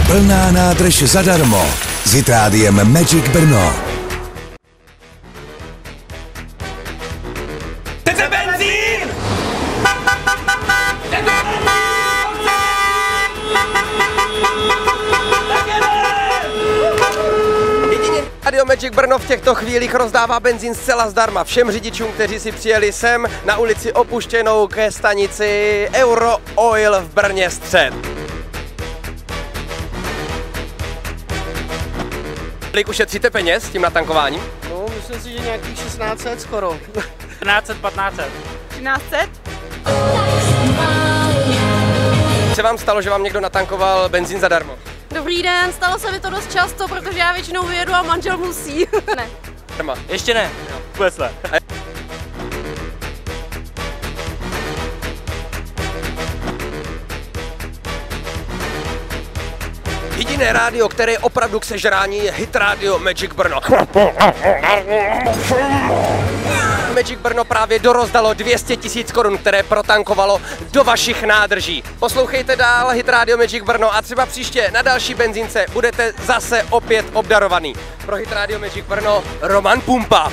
Plná nádrž zadarmo s Hitrádiem Magic Brno. Chcete benzín? Jedině Radio Magic Brno v těchto chvílích rozdává benzín zcela zdarma všem řidičům, kteří si přijeli sem na ulici Opuštěnou ke stanici Euro Oil v Brně střed. Kolik ušetříte peněz s tím natankováním? No, myslím si, že nějakých 1600 skoro. 1400, 1500. 1300? Se vám stalo, že vám někdo natankoval benzín zadarmo? Dobrý den, stalo se mi to dost často, protože já většinou vyjedu a manžel musí. Ne. Trma. Ještě ne. Vůbec ne. Jediné rádio, které je opravdu k sežrání, je Hit Radio Magic Brno. Magic Brno právě dorozdalo 200 000 korun, které protankovalo do vašich nádrží. Poslouchejte dál Hit Radio Magic Brno a třeba příště na další benzínce budete zase opět obdarovaný. Pro Hit Radio Magic Brno Roman Pumpa.